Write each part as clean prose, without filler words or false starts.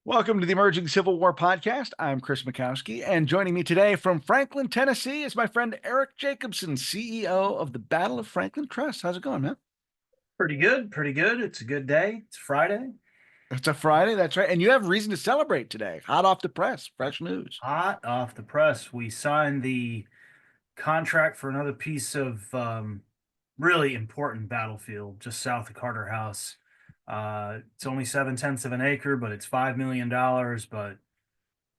Welcome to the Emerging Civil War podcast. I'm Chris Mackowski, and joining me today from Franklin, Tennessee is my friend Eric Jacobson, CEO of the Battle of Franklin Trust. How's it going, man? Pretty good, pretty good. It's a good day. It's Friday. It's a Friday, that's right. And you have reason to celebrate today. Hot off the press, fresh news. Hot off the press. We signed the contract for another piece of really important battlefield just south of Carter House. It's only 7/10 of an acre, but it's $5 million. But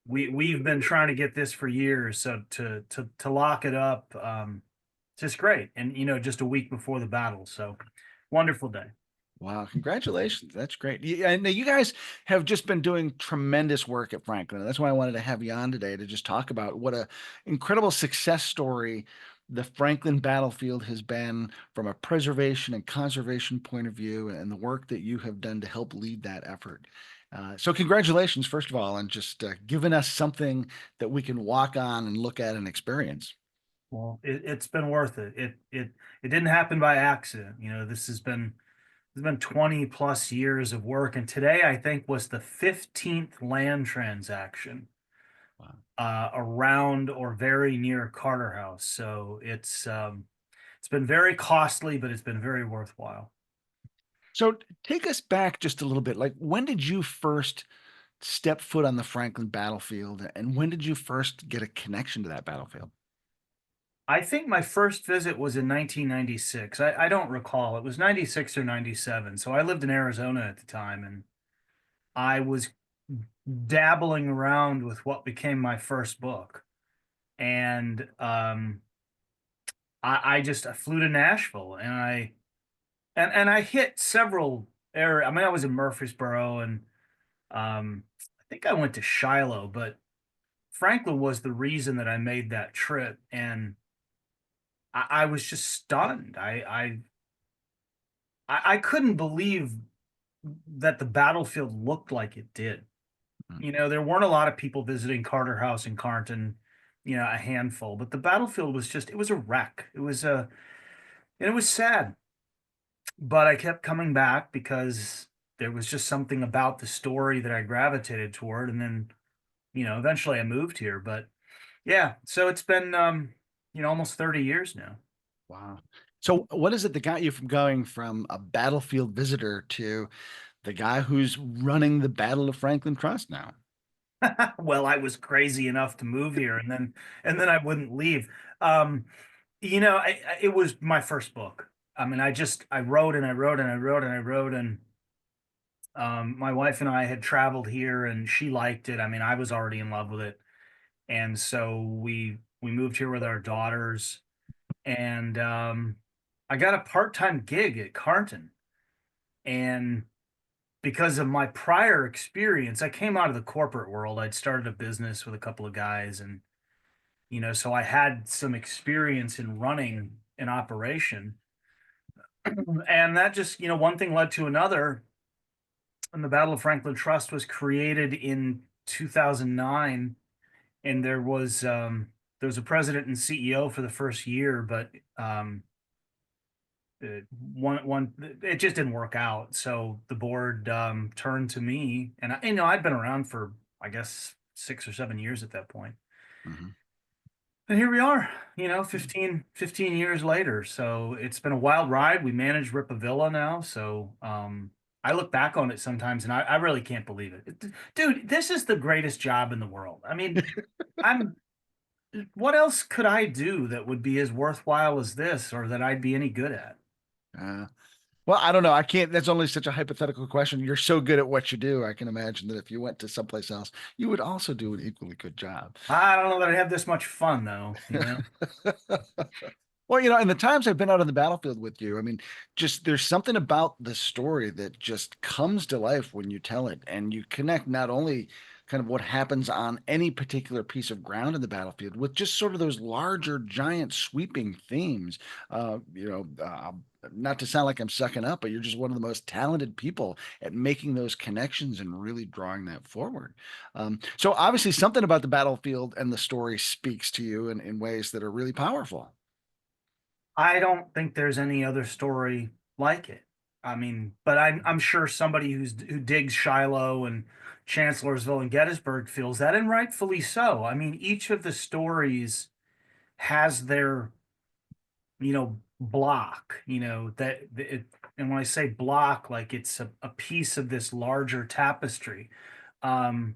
we've been trying to get this for years. So to lock it up, it's just great. And just a week before the battle. So wonderful day. Wow, congratulations. That's great. And you guys have just been doing tremendous work at Franklin. That's why I wanted to have you on today to just talk about what a incredible success story the Franklin battlefield has been from a preservation and conservation point of view, and the work that you have done to help lead that effort. So congratulations, first of all, on just giving us something that we can walk on and look at and experience. Well, it's been worth it. It didn't happen by accident. This has been it's been 20 plus years of work, and today I think was the 15th land transaction Wow. around or very near Carter House. So it's been very costly, but it's been very worthwhile. So take us back just a little bit. Like, when did you first step foot on the Franklin battlefield, and when did you first get a connection to that battlefield? I think my first visit was in 1996. I don't recall. It was 96 or 97. So I lived in Arizona at the time, and I was dabbling around with what became my first book. And I flew to Nashville, and I hit several areas. I mean, I was in Murfreesboro, and I think I went to Shiloh, but Franklin was the reason that I made that trip, and I was just stunned. I couldn't believe that the battlefield looked like it did. Mm. There weren't a lot of people visiting Carter House and Carnton, a handful, but the battlefield was it was a wreck. And it was sad, but I kept coming back because there was just something about the story that I gravitated toward. And then, eventually I moved here, but yeah, so it's been, almost 30 years now. Wow. So what is it that got you from going from a battlefield visitor to the guy who's running the Battle of Franklin Trust now? Well, I was crazy enough to move here, and then I wouldn't leave. Um, it was my first book. I mean, I wrote and I wrote and I wrote and I wrote, and my wife and I had traveled here, and she liked it. I mean, I was already in love with it, and so we moved here with our daughters, and I got a part-time gig at Carnton, and because of my prior experience, I came out of the corporate world. I'd started a business with a couple of guys, and so I had some experience in running an operation, and that just, one thing led to another. And the Battle of Franklin Trust was created in 2009, and there was a president and CEO for the first year, but one it just didn't work out. So the board turned to me, and I'd been around for, I guess, 6 or 7 years at that point. Mhm. And here we are, 15 years later. So it's been a wild ride. We manage Ripa Villa now. So I look back on it sometimes, and I really can't believe it. Dude, this is the greatest job in the world. I mean, I'm what else could I do that would be as worthwhile as this, or that I'd be any good at? Uh, well, I don't know. I can't. That's only such a hypothetical question. You're so good at what you do. I can imagine that if you went to someplace else, you would also do an equally good job. I don't know that I have this much fun though. Well, in the times I've been out on the battlefield with you, I mean, just there's something about the story that just comes to life when you tell it, and you connect not only kind of what happens on any particular piece of ground in the battlefield with just sort of those larger, giant, sweeping themes. Uh, you know, uh, Not to sound like I'm sucking up, but you're just one of the most talented people at making those connections and really drawing that forward. So obviously, something about the battlefield and the story speaks to you in ways that are really powerful. I don't think there's any other story like it. I mean, but I'm sure somebody who digs Shiloh and Chancellorsville and Gettysburg feels that, and rightfully so. I mean, each of the stories has their, block, and when I say block, like it's a piece of this larger tapestry. Um,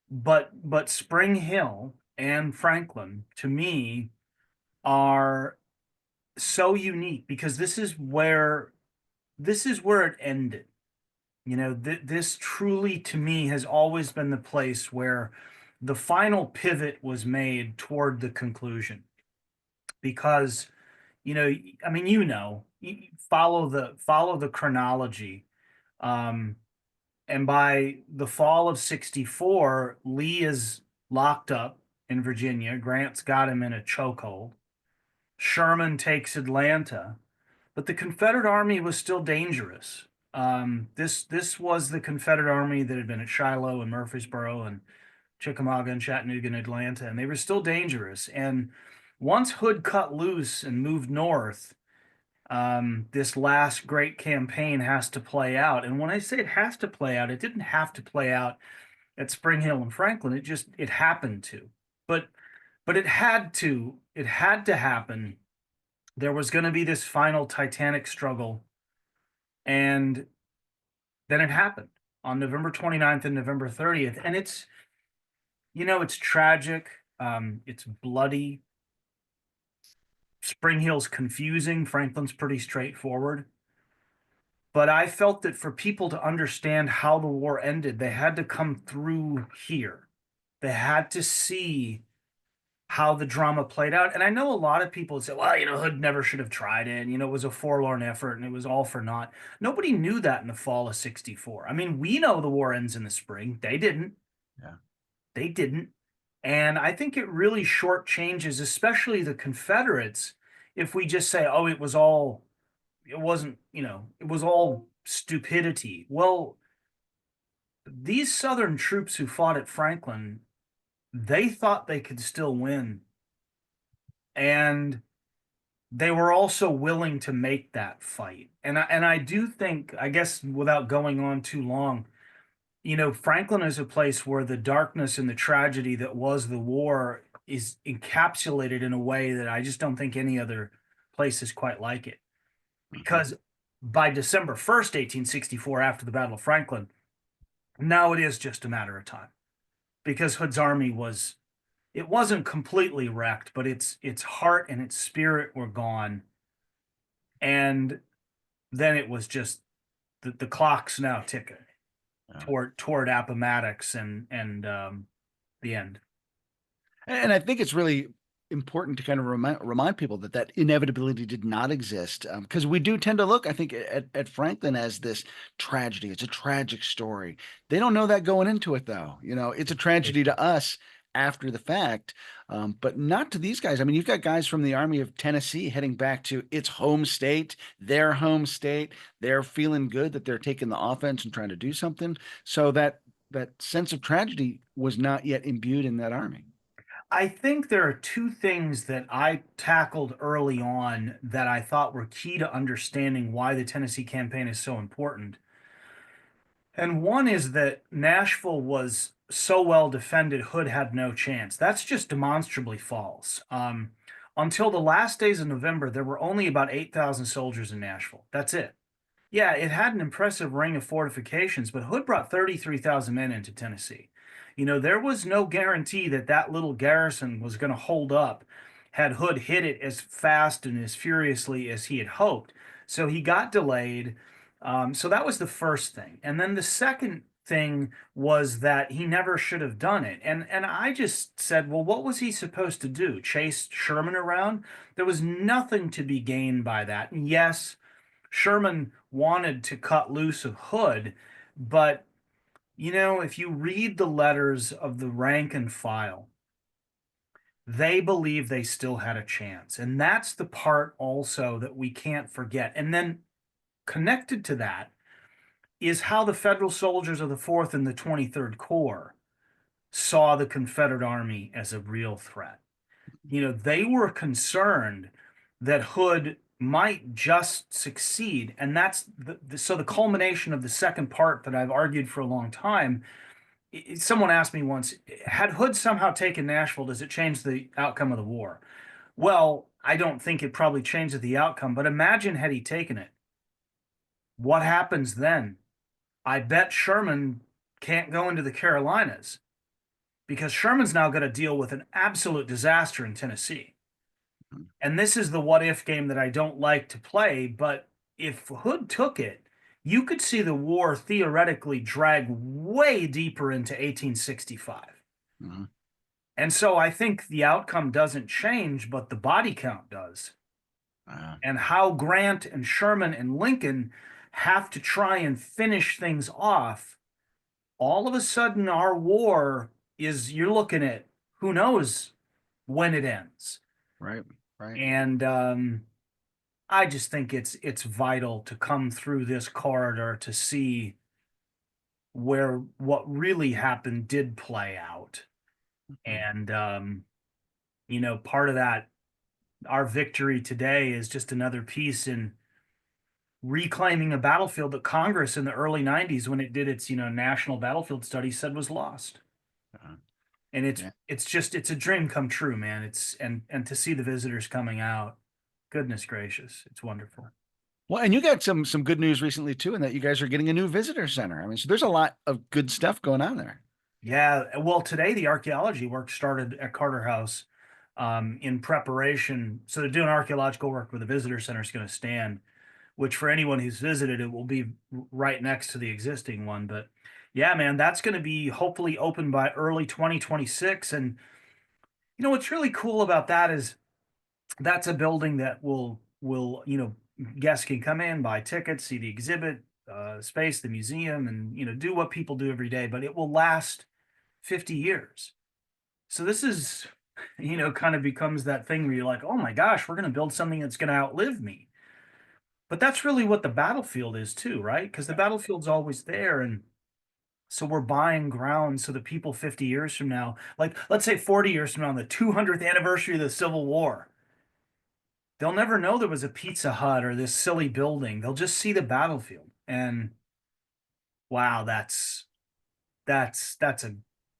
but Spring Hill and Franklin, to me, are so unique because this is where it ended. This truly, to me, has always been the place where the final pivot was made toward the conclusion. Because, I mean, follow the chronology. Um, and by the fall of 64, Lee is locked up in Virginia. Grant's got him in a chokehold. Sherman takes Atlanta, but the Confederate Army was still dangerous. This was the Confederate Army that had been at Shiloh and Murfreesboro and Chickamauga and Chattanooga and Atlanta, and they were still dangerous. And once Hood cut loose and moved north, this last great campaign has to play out. And when I say it has to play out, it didn't have to play out at Spring Hill and Franklin. It happened to. But it had to happen. There was going to be this final Titanic struggle, and then it happened on November 29th and November 30th. And it's tragic. It's bloody. Spring Hill's confusing. Franklin's pretty straightforward. But I felt that for people to understand how the war ended, they had to come through here. They had to see how the drama played out. And I know a lot of people say, well, Hood never should have tried it. It was a forlorn effort and it was all for naught. Nobody knew that in the fall of 64. I mean, we know the war ends in the spring. They didn't. Yeah. They didn't. And I think it really shortchanges, especially the Confederates, if we just say, oh, it wasn't, it was all stupidity. Well, these Southern troops who fought at Franklin, they thought they could still win. And they were also willing to make that fight. And I do think, I guess without going on too long, Franklin is a place where the darkness and the tragedy that was the war is encapsulated in a way that I just don't think any other place is quite like it. Mhm. Because by December 1st, 1864, after the Battle of Franklin, now it is just a matter of time. Because Hood's army it wasn't completely wrecked, but its heart and its spirit were gone. And then it was just the clock's now ticking Yeah. toward Appomattox and the end. And I think it's really important to kind of remind people that that inevitability did not exist, because we do tend to look, I think, at Franklin as this tragedy. It's a tragic story. They don't know that going into it, though. It's a tragedy to us after the fact, but not to these guys. I mean, you've got guys from the Army of Tennessee heading back to its home state, their home state. They're feeling good that they're taking the offense and trying to do something. So that sense of tragedy was not yet imbued in that army. I think there are two things that I tackled early on that I thought were key to understanding why the Tennessee campaign is so important. And one is that Nashville was so well defended, Hood had no chance. That's just demonstrably false. Until the last days of November, there were only about 8,000 soldiers in Nashville. That's it. Yeah, it had an impressive ring of fortifications, but Hood brought 33,000 men into Tennessee. There was no guarantee that that little garrison was going to hold up had Hood hit it as fast and as furiously as he had hoped. So he got delayed. So that was the first thing. And then the second thing was that he never should have done it. And I just said, well, what was he supposed to do? Chase Sherman around? There was nothing to be gained by that. And yes, Sherman wanted to cut loose of Hood, but if you read the letters of the rank and file, they believe they still had a chance. And that's the part also that we can't forget. And then connected to that is how the Federal soldiers of the 4th and the 23rd Corps saw the Confederate Army as a real threat. They were concerned that Hood might just succeed. And that's so the culmination of the second part that I've argued for a long time. Someone asked me once, had Hood somehow taken Nashville, does it change the outcome of the war? Well, I don't think it probably changes the outcome, but imagine had he taken it. What happens then? I bet Sherman can't go into the Carolinas because Sherman's now got to deal with an absolute disaster in Tennessee. And this is the what if game that I don't like to play. But if Hood took it, you could see the war theoretically drag way deeper into 1865. Mhm. And so I think the outcome doesn't change, but the body count does. Uh, And how Grant and Sherman and Lincoln have to try and finish things off. All of a sudden, our war is, you're looking at who knows when it ends. right, right, And I just think it's vital to come through this corridor to see where what really happened did play out. mhm, And part of that, our victory today is just another piece in reclaiming a battlefield that Congress in the early 90s, when it did its, national battlefield study, said was lost. uh, And yeah. it's a dream come true, man. It's and to see the visitors coming out, goodness gracious, it's wonderful. Well, and you got some good news recently too, in that you guys are getting a new visitor center. I mean, so there's a lot of good stuff going on there. Yeah, well, today the archaeology work started at Carter House in preparation. So they're doing archaeological work where the visitor center is going to stand, which for anyone who's visited, it will be right next to the existing one. But yeah, man, that's going to be hopefully open by early 2026. And what's really cool about that is that's a building that will guests can come in, buy tickets, see the exhibit space, the museum, and do what people do every day. But it will last 50 years. So this is, kind of becomes that thing where you're like, oh my gosh, we're going to build something that's going to outlive me. But that's really what the battlefield is too, right? Because the battlefield's always there. And so we're buying ground so that people 50 years from now, like let's say 40 years from now, on the 200th anniversary of the Civil War, they'll never know there was a Pizza Hut or this silly building. They'll just see the battlefield. And wow, that's a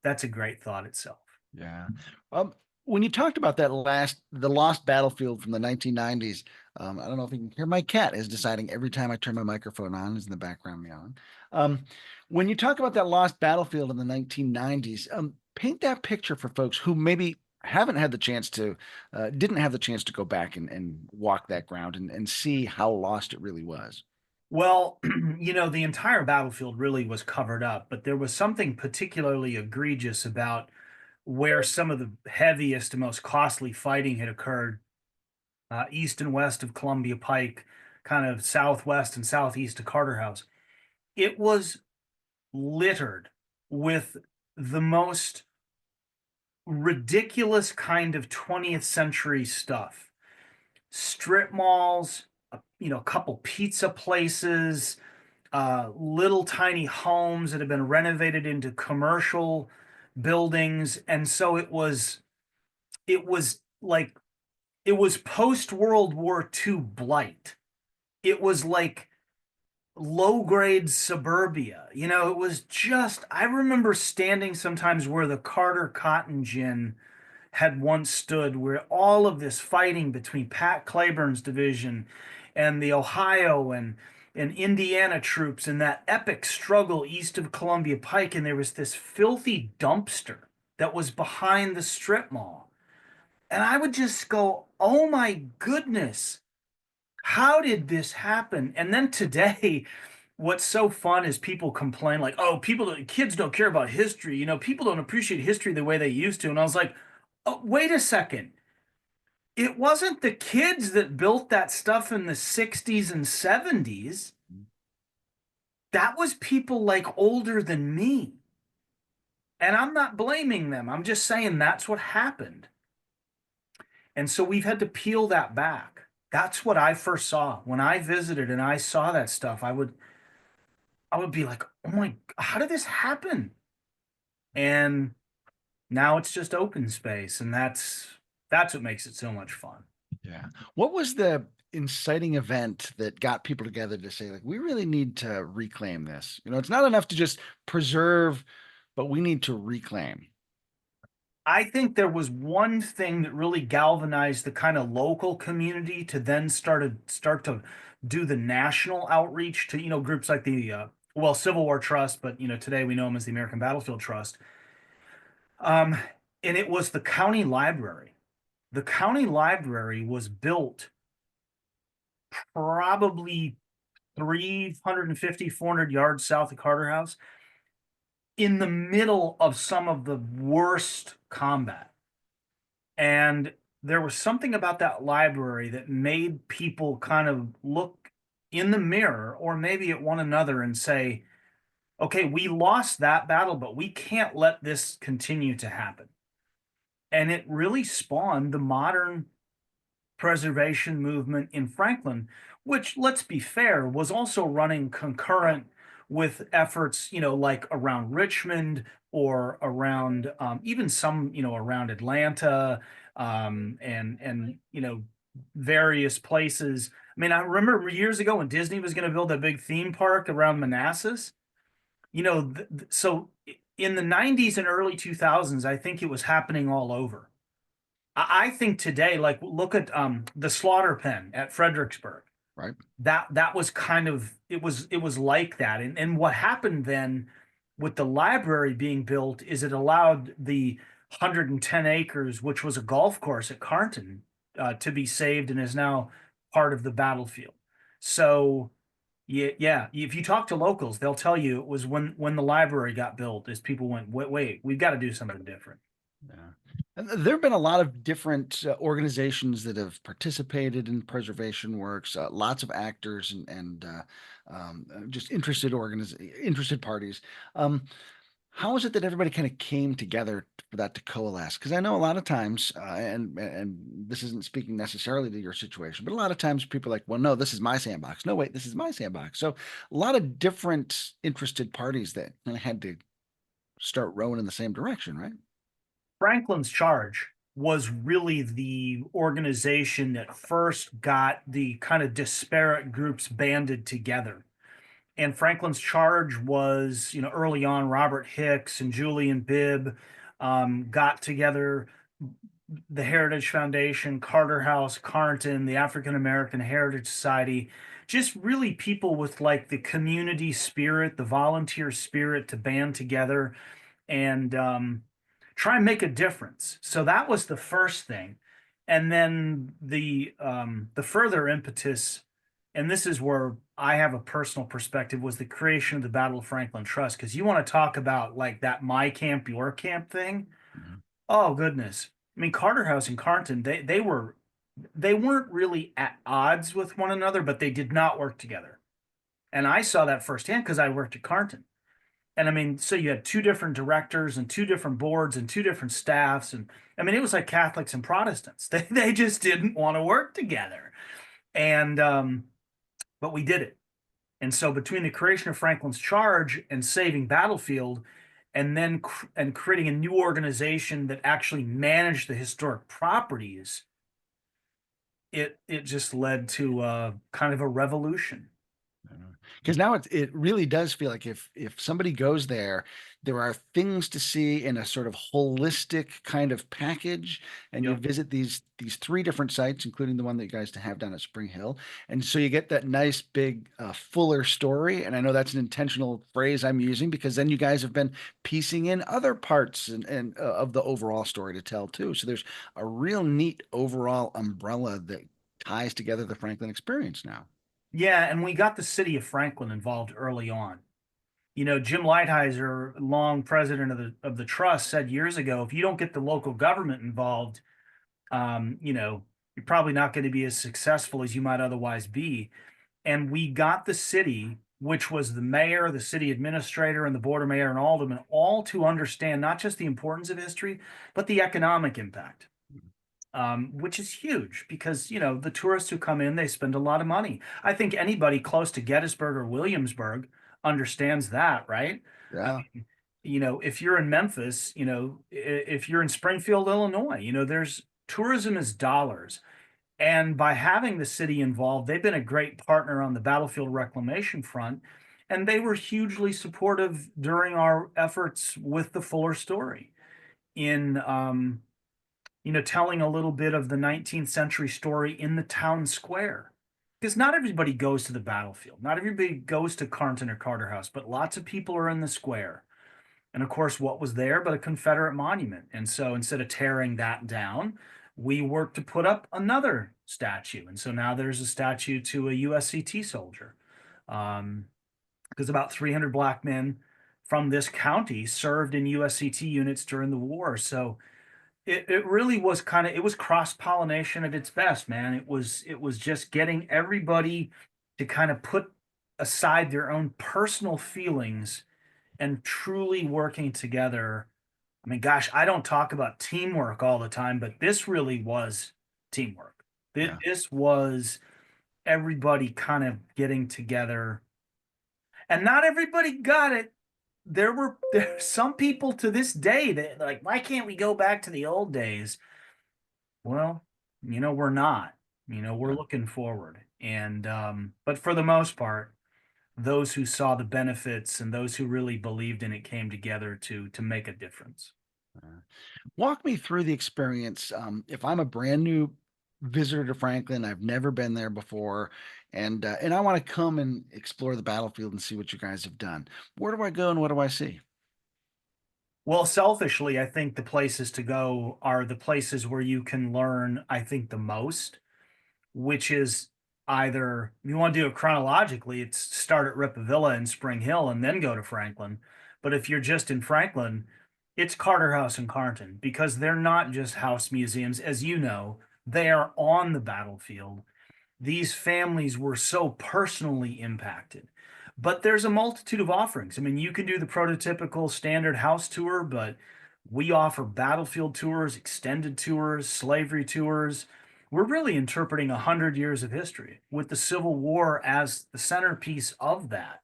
that's a great thought itself. Yeah. Um, when you talked about the lost battlefield from the 1990s, I don't know if you can hear my cat is deciding every time I turn my microphone on is in the background meowing. Um, when you talk about that lost battlefield in the 1990s, paint that picture for folks who maybe haven't had the chance to, didn't have the chance to go back and walk that ground and see how lost it really was. Well, the entire battlefield really was covered up, but there was something particularly egregious about where some of the heaviest and most costly fighting had occurred, east and west of Columbia Pike, kind of southwest and southeast of Carter House. It was littered with the most ridiculous kind of 20th century stuff. Strip malls, a couple pizza places, little tiny homes that have been renovated into commercial buildings. And so it was like, it was post World War II Blight. It was like low grade suburbia. It was just, I remember standing sometimes where the Carter Cotton Gin had once stood, where all of this fighting between Pat Claiborne's division and the Ohio and Indiana troops and that epic struggle east of Columbia Pike. And there was this filthy dumpster that was behind the strip mall. And I would just go, oh my goodness, how did this happen? And then today, what's so fun is people complain like, oh, kids don't care about history. People don't appreciate history the way they used to. And I was like, oh, wait a second. It wasn't the kids that built that stuff in the 60s and 70s. That was people like older than me. And I'm not blaming them. I'm just saying that's what happened. And so we've had to peel that back. That's what I first saw when I visited and I saw that stuff. I would be like, "Oh my, how did this happen?" And now it's just open space and that's what makes it so much fun. Yeah. What was the inciting event that got people together to say, like, we really need to reclaim this? It's not enough to just preserve, but we need to reclaim. I think there was one thing that really galvanized the kind of local community to then start to do the national outreach to, groups like the Civil War Trust, but today we know them as the American Battlefield Trust. Um, and it was the county library. The county library was built probably 350, 400 yards south of Carter House in the middle of some of the worst combat. And there was something about that library that made people kind of look in the mirror or maybe at one another and say, okay, we lost that battle, but we can't let this continue to happen. And it really spawned the modern preservation movement in Franklin, which, let's be fair, was also running concurrent with efforts, like around Richmond or around even some, around Atlanta and various places. I mean, I remember years ago when Disney was going to build a big theme park around Manassas. So in the 90s and early 2000s, I think it was happening all over. I think today, like look at the slaughter pen at Fredericksburg. Right. That was kind of it was like that. And what happened then with the library being built is it allowed the 110 acres, which was a golf course at Carnton, to be saved and is now part of the battlefield. So yeah, yeah. If you talk to locals, they'll tell you it was when the library got built, as people went, wait, we've got to do something different. Yeah. And there have been a lot of different organizations that have participated in preservation works, lots of actors and just interested parties. Um, how is it that everybody kind of came together for that to coalesce? Because I know a lot of times, and this isn't speaking necessarily to your situation, but a lot of times people are like, well, no, this is my sandbox. No, wait, this is my sandbox. So a lot of different interested parties that kind of had to start rowing in the same direction, right? Franklin's Charge was really the organization that first got the kind of disparate groups banded together. And Franklin's Charge was, early on, Robert Hicks and Julian Bibb got together the Heritage Foundation, Carter House, Carnton, the African American Heritage Society, just really people with like the community spirit, the volunteer spirit to band together and try and make a difference. So that was the first thing. And then the further impetus, and this is where I have a personal perspective, was the creation of the Battle of Franklin Trust. Because you want to talk about like that my camp, your camp thing. Mhm. Oh goodness. I mean, Carter House and Carnton, they weren't really at odds with one another, but they did not work together. And I saw that firsthand because I worked at Carnton. And I mean, so you had two different directors and two different boards and two different staffs. And I mean, it was like Catholics and Protestants. They just didn't want to work together. And but we did it. And so between the creation of Franklin's Charge and saving Battlefield, and then and creating a new organization that actually managed the historic properties, it just led to kind of a revolution. Because now it really does feel like if somebody goes there, there are things to see in a sort of holistic kind of package, and you Yep. visit these three different sites, including the one that you guys have down at Spring Hill, and so you get that nice big fuller story. And I know that's an intentional phrase I'm using because then you guys have been piecing in other parts and of the overall story to tell too. So there's a real neat overall umbrella that ties together the Franklin experience now. Yeah, and we got the city of Franklin involved early on. Jim Lighthizer, long president of the trust, said years ago, if you don't get the local government involved, you're probably not going to be as successful as you might otherwise be. And we got the city, which was the mayor, the city administrator, and the board of mayor and aldermen, all to understand not just the importance of history, but the economic impact, which is huge because, the tourists who come in, they spend a lot of money. I think anybody close to Gettysburg or Williamsburg understands that, right? I Yeah. mean, if you're in Memphis, if you're in Springfield, Illinois, there's tourism is dollars. And by having the city involved, they've been a great partner on the battlefield reclamation front. And they were hugely supportive during our efforts with the Fuller story in, telling a little bit of the 19th century story in the town square. Because not everybody goes to the battlefield, not everybody goes to Carnton or Carter House, but lots of people are in the square. And of course, what was there but a Confederate monument? And so instead of tearing that down, we worked to put up another statue. And so now there's a statue to a USCT soldier. Um, because about 300 black men from this county served in USCT units during the war. So it really was it was cross pollination at its best, man. It was just getting everybody to kind of put aside their own personal feelings and truly working together. I mean, gosh, I don't talk about teamwork all the time, but this really was teamwork. Yeah. This was everybody kind of getting together, and not everybody got it. There some people to this day that like, why can't we go back to the old days? Well, we're not. We're Yeah. looking forward, and but for the most part, those who saw the benefits and those who really believed in it came together to make a difference. Uh, Walk me through the experience. If I'm a brand new visitor to Franklin, I've never been there before, and I want to come and explore the battlefield and see what you guys have done. Where do I go and what do I see? Well, selfishly, I think the places to go are the places where you can learn, I think, the most, which is either you want to do it chronologically, it's start at Ripa Villa in Spring Hill and then go to Franklin. But if you're just in Franklin, it's Carter House and Carnton because they're not just house museums, as you know, they are on the battlefield. These families were so personally impacted. But there's a multitude of offerings. I mean, you can do the prototypical standard house tour, but we offer battlefield tours, extended tours, slavery tours. We're really interpreting 100 years of history with the Civil War as the centerpiece of that.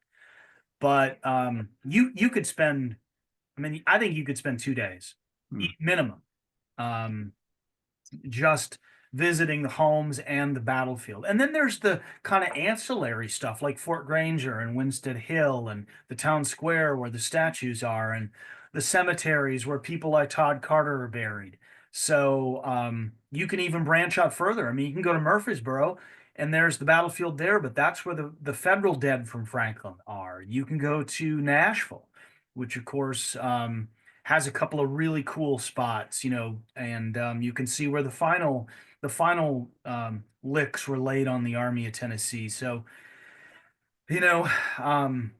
But you could spend, I mean, I think you could spend 2 days Hmm. minimum, um, just visiting the homes and the battlefield. And then there's the kind of ancillary stuff like Fort Granger and Winstead Hill and the town square where the statues are and the cemeteries where people like Todd Carter are buried. So you can even branch out further. I mean, you can go to Murfreesboro and there's the battlefield there, but that's where the federal dead from Franklin are. You can go to Nashville, which of course has a couple of really cool spots, and you can see where the final licks were laid on the Army of Tennessee. So, you know, um,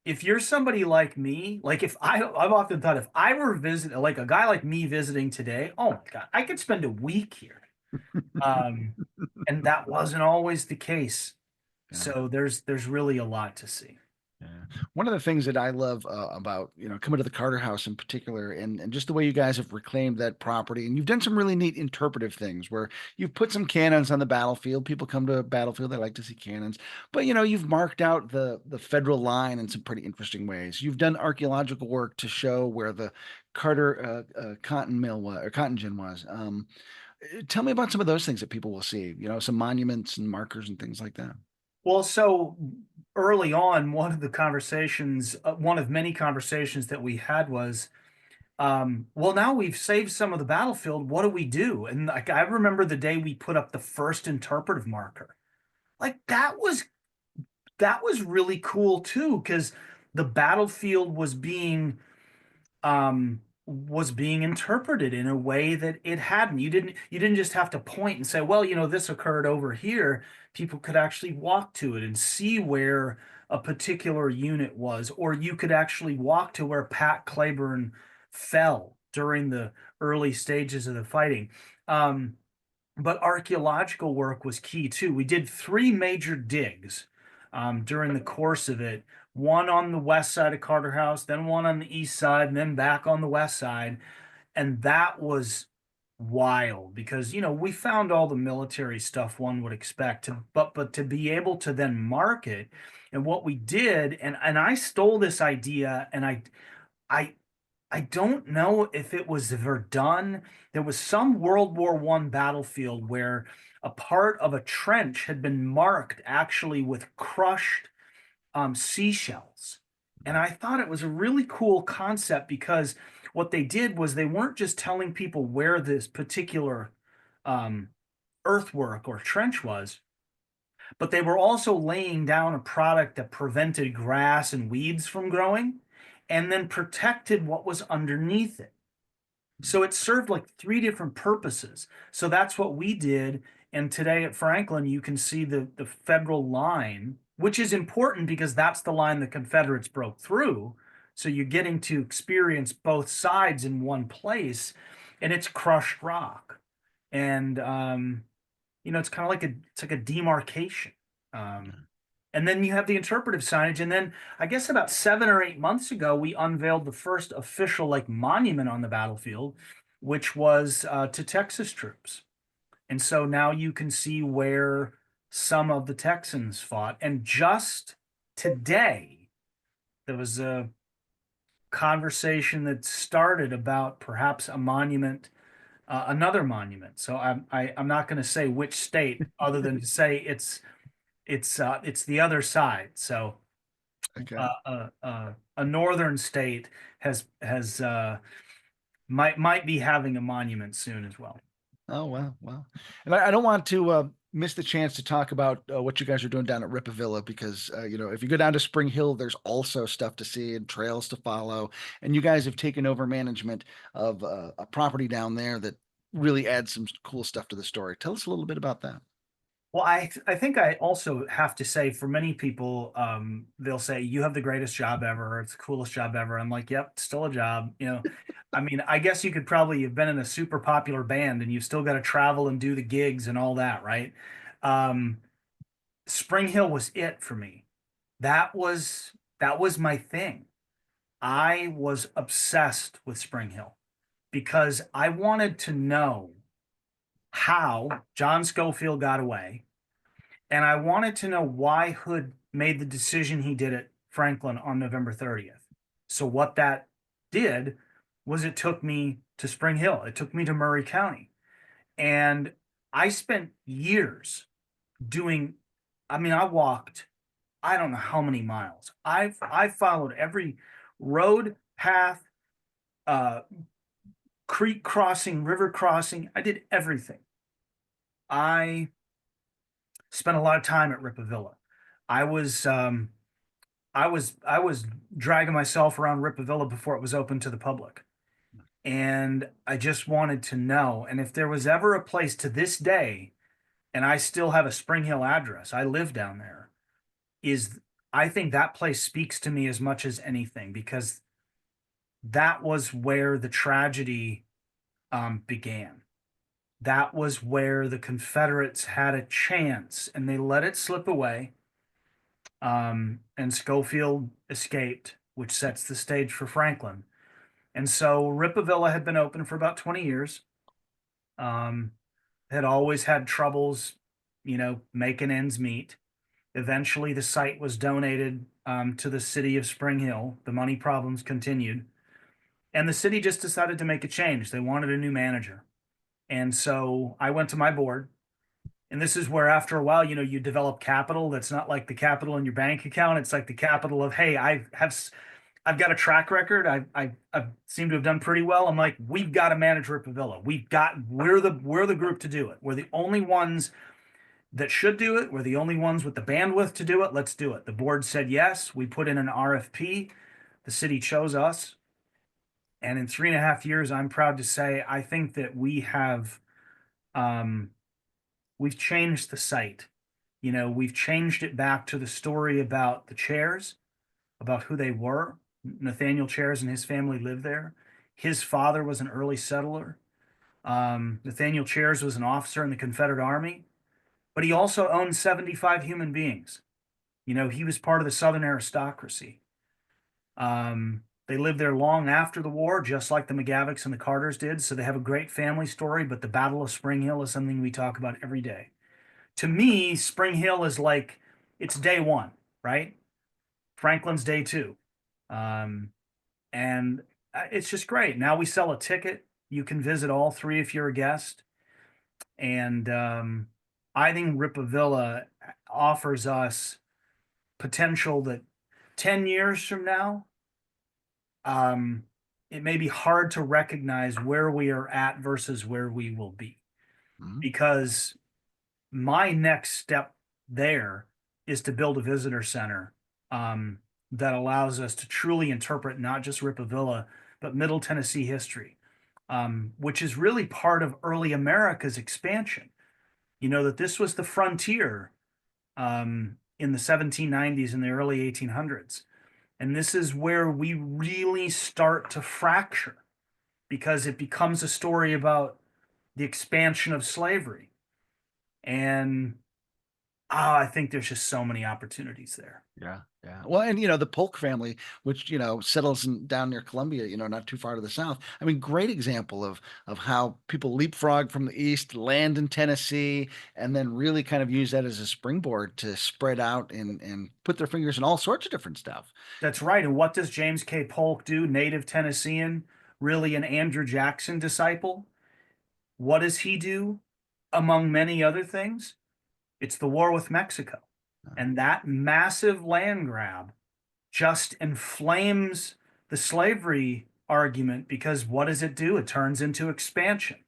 if you're somebody like me, like I've often thought if I were visiting, like a guy like me visiting today, oh my God, I could spend a week here. Um, and that wasn't always the case. Yeah. So there's really a lot to see. Yeah. One of the things that I love about coming to the Carter House in particular, and just the way you guys have reclaimed that property, and you've done some really neat interpretive things where you've put some cannons on the battlefield. People come to a battlefield, they like to see cannons, but you've marked out the federal line in some pretty interesting ways. You've done archaeological work to show where the Carter cotton mill was or cotton gin was. Tell me about some of those things that people will see. Some monuments and markers and things like that. Well, so early on, one of many conversations that we had was, well, now we've saved some of the battlefield. What do we do? And like, I remember the day we put up the first interpretive marker. Like that was really cool too, because the battlefield was being interpreted in a way that it hadn't. You didn't just have to point and say, well, this occurred over here. People could actually walk to it and see where a particular unit was, or you could actually walk to where Pat Claiborne fell during the early stages of the fighting. Um, but archaeological work was key too. We did three major digs during the course of it. One on the west side of Carter House, then one on the east side, and then back on the west side. And that was wild because we found all the military stuff one would expect but to be able to then mark it. And what we did, and I stole this idea, and I I don't know if it was Verdun. There was some World War One battlefield where a part of a trench had been marked actually with crushed seashells. And I thought it was a really cool concept because what they did was they weren't just telling people where this particular um, earthwork or trench was, but they were also laying down a product that prevented grass and weeds from growing and then protected what was underneath it. So it served like three different purposes. So that's what we did. And today at Franklin, you can see the federal line, which is important because that's the line the Confederates broke through. So you're getting to experience both sides in one place, and it's crushed rock. And it's kind of like a demarcation. Um, and then you have the interpretive signage. And then I guess about 7 or 8 months ago, we unveiled the first official like monument on the battlefield, which was to Texas troops. And so now you can see where some of the Texans fought. And just today, there was a conversation that started about perhaps a monument, another monument. So I'm not going to say which state, other than to say it's the other side. So Okay. a northern state has might be having a monument soon as well. Oh, wow, wow. And I don't want to miss the chance to talk about what you guys are doing down at Ripavilla because if you go down to Spring Hill, there's also stuff to see and trails to follow. And you guys have taken over management of a property down there that really adds some cool stuff to the story. Tell us a little bit about that. Well, I think I also have to say for many people, they'll say you have the greatest job ever, or it's the coolest job ever. I'm like, yep, still a job. I mean, I guess you could probably have been in a super popular band and you've still got to travel and do the gigs and all that, right? Um, Spring Hill was it for me. That was my thing. I was obsessed with Spring Hill because I wanted to know how John Schofield got away, and I wanted to know why Hood made the decision he did at Franklin on November 30th. So what that did was it took me to Spring Hill. It took me to Murray County. And I spent years doing, I mean, I walked, I don't know how many miles. I followed every road, path, uh, creek crossing, river crossing. I did everything. I spent a lot of time at Ripavilla. I was I was dragging myself around Ripavilla before it was open to the public. And I just wanted to know. And if there was ever a place to this day, and I still have a Spring Hill address, I live down there, is I think that place speaks to me as much as anything because that was where the tragedy began. That was where the Confederates had a chance and they let it slip away. And Schofield escaped, which sets the stage for Franklin. And so Ripavilla had been open for about 20 years. Um, had always had troubles, making ends meet. Eventually, the site was donated to the city of Spring Hill. The money problems continued. And the city just decided to make a change. They wanted a new manager. And so I went to my board. And this is where, after a while, you develop capital that's not like the capital in your bank account. It's like the capital of, hey, I've got a track record. I seem to have done pretty well. I'm like, we've got to manage Ripavilla. We're the group to do it. We're the only ones that should do it. We're the only ones with the bandwidth to do it. Let's do it. The board said yes. We put in an RFP. The city chose us. And in 3.5 years, I'm proud to say I think that um, we've changed the site. We've changed it back to the story about the Cheairs, about who they were. Nathaniel Cheairs and his family lived there. His father was an early settler. Nathaniel Cheairs was an officer in the Confederate Army, but he also owned 75 human beings. He was part of the Southern aristocracy. They lived there long after the war, just like the McGavics and the Carters did. So they have a great family story, but the Battle of Spring Hill is something we talk about every day. To me, Spring Hill is like it's day one, right? Franklin's day two. Um, and it's just great. Now we sell a ticket. You can visit all three if you're a guest. And I think Ripa Villa offers us potential that 10 years from now, um, it may be hard to recognize where we are at versus where we will be. Mhm. Because my next step there is to build a visitor center um, that allows us to truly interpret not just Ripa Villa, but Middle Tennessee history, which is really part of early America's expansion. You know, that this was the frontier in the 1790s and the early 1800s. And this is where we really start to fracture because it becomes a story about the expansion of slavery. And I think there's just so many opportunities there. Yeah, yeah. Well, and the Polk family, which settles down near Columbia, not too far to the south. I mean, great example of how people leapfrog from the east, land in Tennessee, and then really kind of use that as a springboard to spread out and put their fingers in all sorts of different stuff. That's right. And what does James K. Polk do? Native Tennessean, really an Andrew Jackson disciple. What does he do among many other things? It's the war with Mexico. Uh, And that massive land grab just inflames the slavery argument because what does it do? It turns into expansion.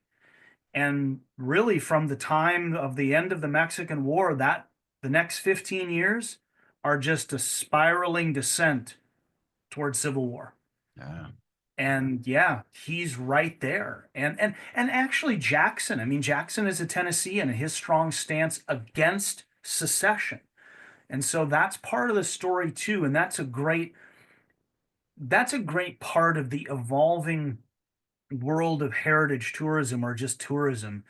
And really, from the time of the end of the Mexican War, that the next 15 years are just a spiraling descent towards civil war. yeah, yeah, And yeah, he's right there. And actually Jackson, I mean Jackson is a Tennessean and his strong stance against secession. And so that's part of the story too. And that's a great part of the evolving world of heritage tourism or just tourism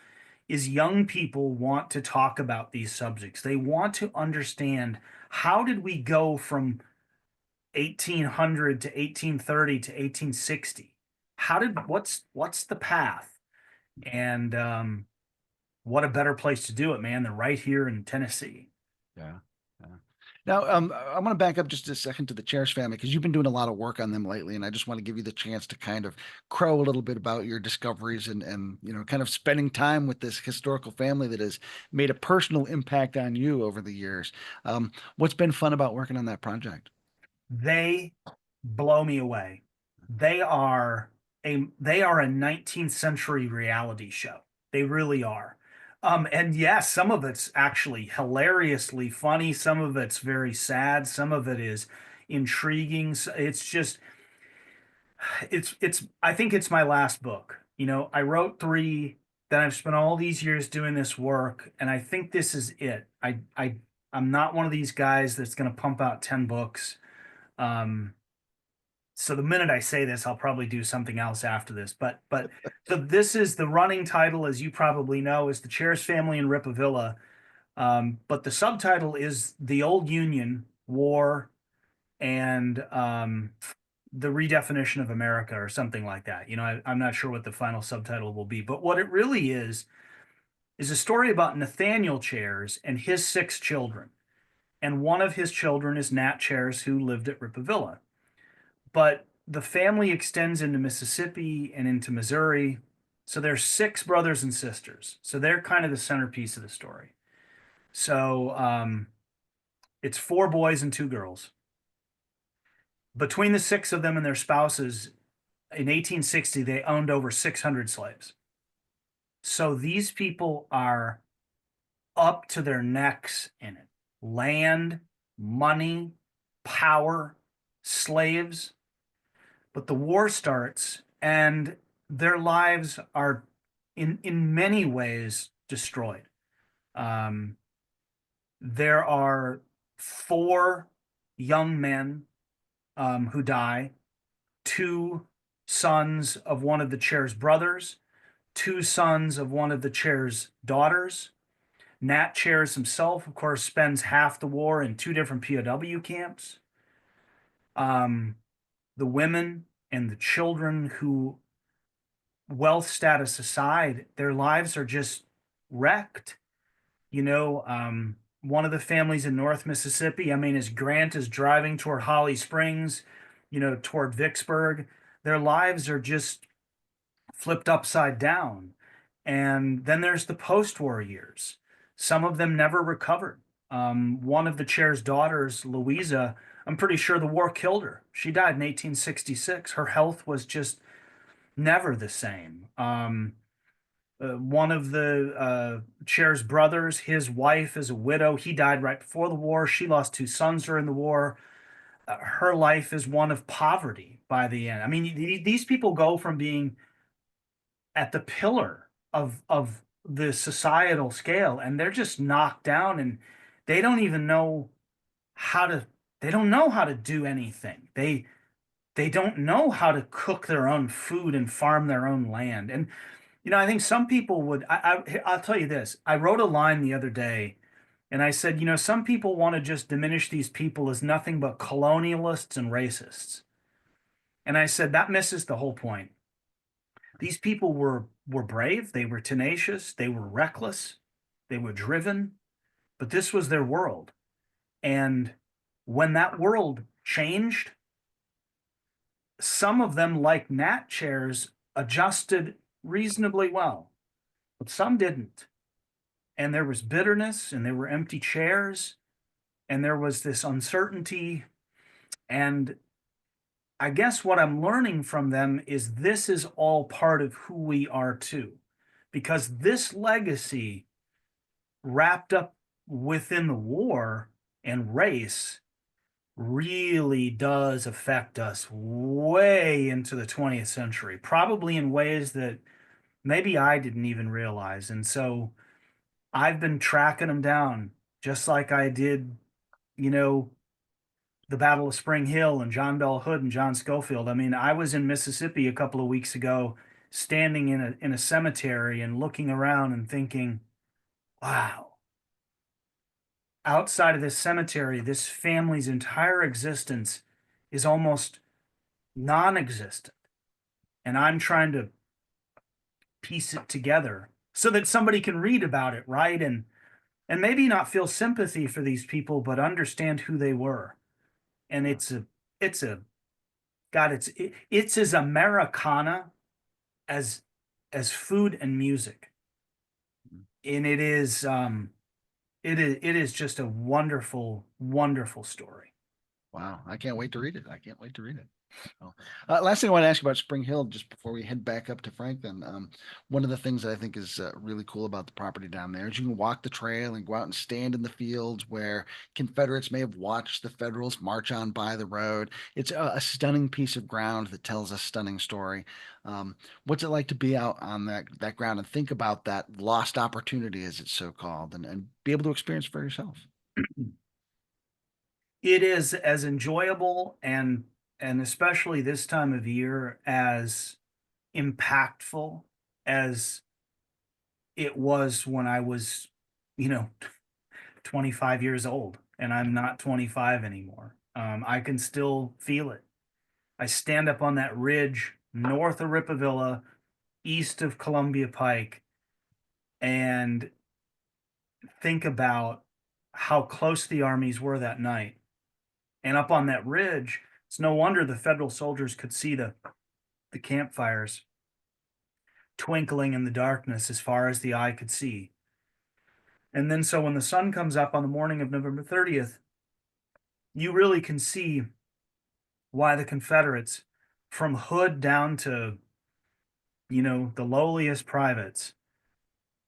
is young people want to talk about these subjects. They want to understand how did we go from 1800 to 1830 to 1860? What's the path? And what a better place to do it, man, than right here in Tennessee. yeah, yeah. Now, I want to back up just a second to the Cheairs family because you've been doing a lot of work on them lately, and I just want to give you the chance to kind of crow a little bit about your discoveries and kind of spending time with this historical family that has made a personal impact on you over the years. What's been fun about working on that project? They blow me away. They are a 19th century reality show. They really are. And yes, some of it's actually hilariously funny. Some of it's very sad. Some of it is intriguing. It's just, I think it's my last book. You know, I wrote three, then I've spent all these years doing this work, and I think this is it. I'm not one of these guys that's going to pump out 10 books. Um, so the minute I say this, I'll probably do something else after this. But so this is the running title, as you probably know, is the Cheairs Family in Ripa Villa. But the subtitle is The Old Union War and the Redefinition of America or something like that. You know, I'm not sure what the final subtitle will be, but what it really is a story about Nathaniel Cheairs and his six children. And one of his children is Nat Cheairs, who lived at Ripa Villa. But the family extends into Mississippi and into Missouri. So there's six brothers and sisters. So they're kind of the centerpiece of the story. So it's four boys and two girls. Between the six of them and their spouses, in 1860, they owned over 600 slaves. So these people are up to their necks in it. Land, money, power, slaves. But the war starts and their lives are in many ways destroyed. Um, there are four young men who die, two sons of one of the Cheairs brothers, two sons of one of the Cheairs daughters. Nat Cheairs himself, of course, spends half the war in two different POW camps. Um, the women and the children who, wealth status aside, their lives are just wrecked. You know, one of the families in North Mississippi, I mean, as Grant is driving toward Holly Springs, toward Vicksburg, their lives are just flipped upside down. And then there's the post-war years. Some of them never recovered. One of the chair's daughters, Louisa, I'm pretty sure the war killed her. She died in 1866. Her health was just never the same. One of the chair's brothers, his wife is a widow. He died right before the war. She lost two sons during the war. Her life is one of poverty by the end. I mean, these people go from being at the pillar of the societal scale, and they're just knocked down, and they don't even know how to. They don't know how to do anything. They don't know how to cook their own food and farm their own land. And I think some people would. I'll tell you this. I wrote a line the other day, and I said, some people want to just diminish these people as nothing but colonialists and racists. And I said that misses the whole point. These people were brave, they were tenacious, they were reckless, they were driven, but this was their world. And when that world changed, some of them, like Nat chairs, adjusted reasonably well, but some didn't. And there was bitterness, and there were empty chairs, and there was this uncertainty. And I guess what I'm learning from them is this is all part of who we are too, because this legacy wrapped up within the war and race really does affect us way into the 20th century, probably in ways that maybe I didn't even realize. And so I've been tracking them down just like I did, you know, the Battle of Spring Hill and John Bell Hood and John Schofield. I mean, I was in Mississippi a couple of weeks ago, standing in a cemetery and looking around and thinking, wow, outside of this cemetery, this family's entire existence is almost non-existent. And I'm trying to piece it together so that somebody can read about it, right? And maybe not feel sympathy for these people, but understand who they were. And it's a God, it's as Americana as food and music. And it is just a wonderful, wonderful story. Wow, I can't wait to read it. I can't wait to read it. So, last thing I want to ask you about Spring Hill, just before we head back up to Franklin. One of the things that I think is really cool about the property down there is you can walk the trail and go out and stand in the fields where Confederates may have watched the Federals march on by the road. It's a stunning piece of ground that tells a stunning story. What's it like to be out on that ground and think about that lost opportunity, as it's so called, and be able to experience for yourself? It is as enjoyable and especially this time of year as impactful as it was when I was, you know, 25 years old, and I'm not 25 anymore. I can still feel it. I stand up on that ridge north of Ripa, east of Columbia Pike, and think about how close the armies were that night. And up on that ridge, it's no wonder the Federal soldiers could see the campfires twinkling in the darkness as far as the eye could see. And then so when the sun comes up on the morning of November 30th, you really can see why the Confederates, from Hood down to, the lowliest privates,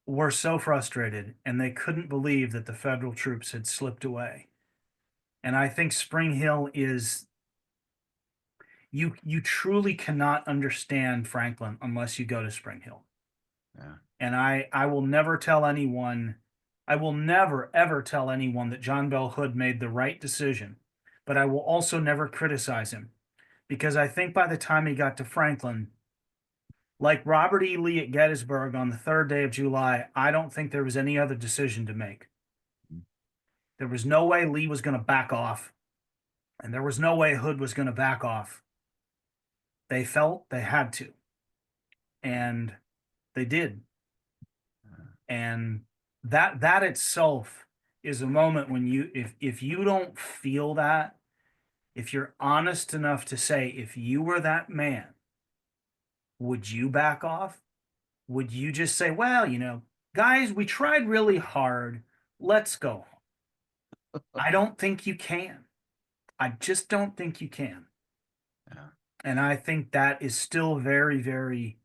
were so frustrated and they couldn't believe that the Federal troops had slipped away. And I think Spring Hill is you truly cannot understand Franklin unless you go to Spring Hill. Yeah. And I will never tell anyone, I will never ever tell anyone that John Bell Hood made the right decision, but I will also never criticize him because I think by the time he got to Franklin, like Robert E. Lee at Gettysburg on the third day of July, I don't think there was any other decision to make. There was no way Lee was going to back off, and there was no way Hood was going to back off. They felt they had to, and they did. And that itself is a moment when if you don't feel that, if you're honest enough to say, if you were that man, would you back off? Would you just say, well, guys, we tried really hard. Let's go. I don't think you can. I just don't think you can. Yeah. And I think that is still very, very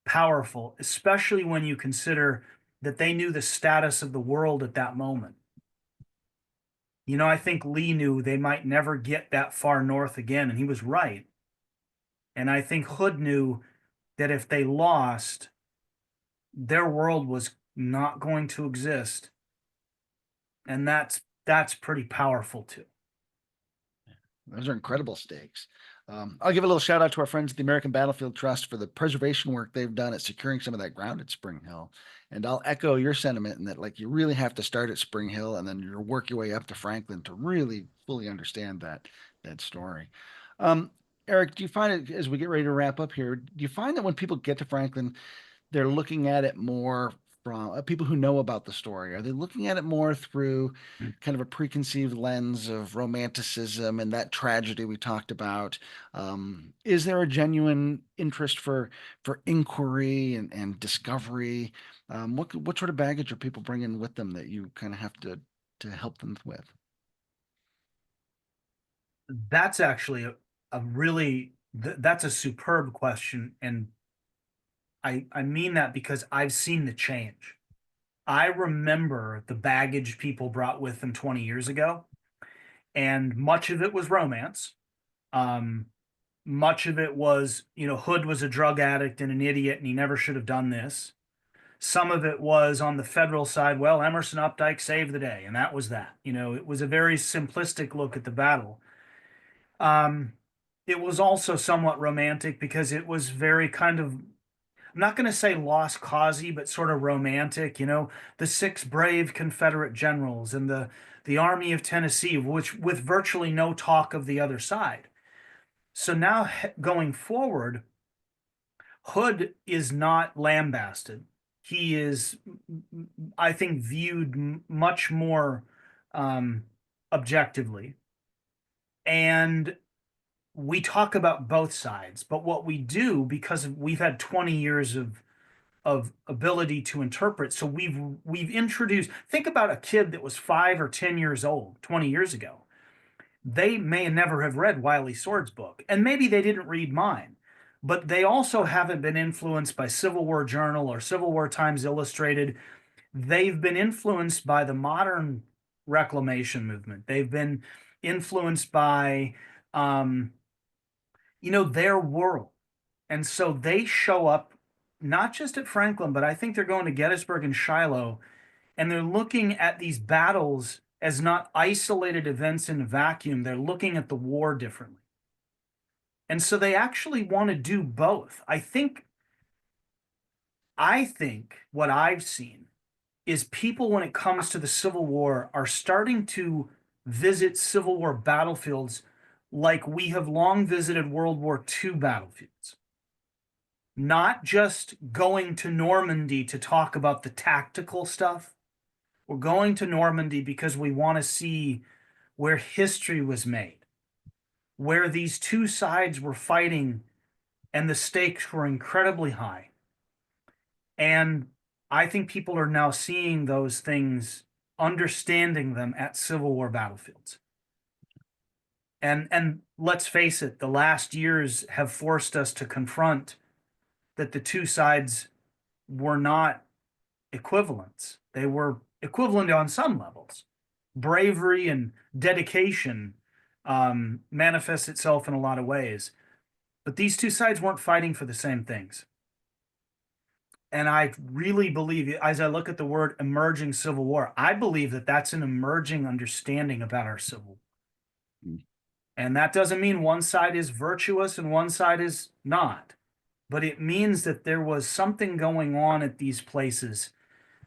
powerful, especially when you consider that they knew the status of the world at that moment. I think Lee knew they might never get that far north again, and he was right. And I think Hood knew that if they lost, their world was not going to exist. And that's pretty powerful too. Those are incredible stakes. I'll give a little shout out to our friends at the American Battlefield Trust for the preservation work they've done at securing some of that ground at Spring Hill. And I'll echo your sentiment in that, like, you really have to start at Spring Hill and then you work your way up to Franklin to really fully understand that story. Um, Eric, do you find it as we get ready to wrap up here? Do you find that when people get to Franklin, they're looking at it more from people who know about the story? Are they looking at it more through kind of a preconceived lens of romanticism and that tragedy we talked about? Is there a genuine interest for inquiry and discovery? What sort of baggage are people bringing with them that you kind of have to help them with? That's actually a really that's a superb question, and I mean that because I've seen the change. I remember the baggage people brought with them 20 years ago, and much of it was romance. Um, Much of it was, Hood was a drug addict and an idiot, and he never should have done this. Some of it was on the federal side. Well, Emerson Updike saved the day, and that was that. It was a very simplistic look at the battle. Um, it was also somewhat romantic because it was very kind of, I'm not going to say lost causey, but sort of romantic. The six brave Confederate generals and the Army of Tennessee, which with virtually no talk of the other side. So now going forward, Hood is not lambasted. He is, I think, viewed much more um, objectively. And we talk about both sides, but what we do, because we've had 20 years of ability to interpret, so we've introduced, think about a kid that was 5 or 10 years old 20 years ago. They may never have read Wiley Sword's book, and maybe they didn't read mine, but they also haven't been influenced by Civil War Journal or Civil War Times Illustrated. They've been influenced by the modern reclamation movement. They've been influenced by um, their world. And so they show up not just at Franklin, but I think they're going to Gettysburg and Shiloh, and they're looking at these battles as not isolated events in a vacuum. They're looking at the war differently. And so they actually want to do both. I think what I've seen is people, when it comes to the Civil War, are starting to visit Civil War battlefields like we have long visited World War II battlefields. Not just going to Normandy to talk about the tactical stuff. We're going to Normandy because we want to see where history was made, where these two sides were fighting and the stakes were incredibly high. And I think people are now seeing those things, understanding them at Civil War battlefields. And let's face it, the last years have forced us to confront that the two sides were not equivalents. They were equivalent on some levels. Bravery and dedication manifests itself in a lot of ways. But these two sides weren't fighting for the same things. And I really believe, as I look at the word emerging civil war, I believe that that's an emerging understanding about our civil war. Mm. And that doesn't mean one side is virtuous and one side is not. But it means that there was something going on at these places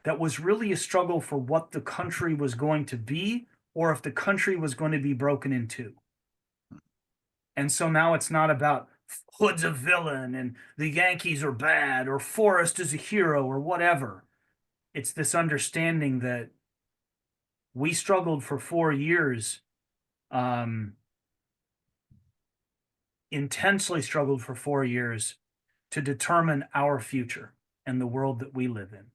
that was really a struggle for what the country was going to be, or if the country was going to be broken in two. And so now it's not about Hood's a villain and the Yankees are bad or Forrest is a hero or whatever. It's this understanding that we struggled for 4 years, intensely struggled for 4 years to determine our future and the world that we live in.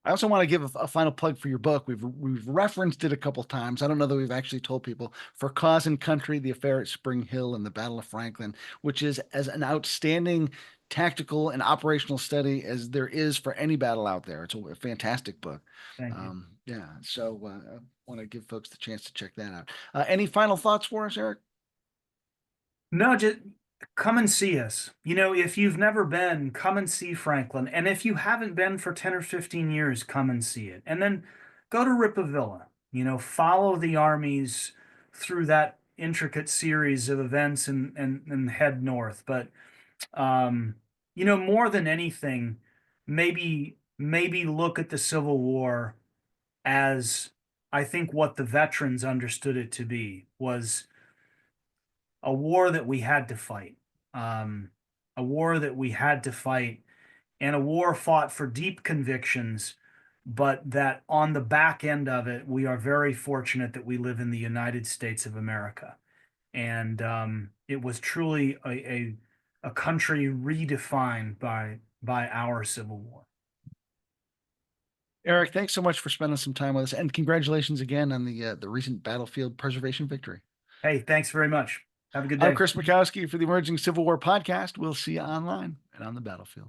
I also want to give a final plug for your book. We've referenced it a couple times. I don't know that we've actually told people. For Cause and Country: The Affair at Spring Hill and the Battle of Franklin, which is as an outstanding tactical and operational study as there is for any battle out there. It's a fantastic book. Thank you. Yeah, so I want to give folks the chance to check that out. Any final thoughts for us, Eric? No, just come and see us. If you've never been, come and see Franklin. And if you haven't been for 10 or 15 years, come and see it. And then go to Ripa Villa. Follow the armies through that intricate series of events and head north. But more than anything, maybe look at the Civil War as I think what the veterans understood it to be was a war that we had to fight, um, a war that we had to fight, and a war fought for deep convictions, but that on the back end of it, we are very fortunate that we live in the United States of America. And it was truly a country redefined by our Civil War. Eric, thanks so much for spending some time with us, and congratulations again on the recent battlefield preservation victory. Hey, thanks very much. Have a good I'm day. Chris Mackowski for the Emerging Civil War podcast. We'll see you online and on the battlefield.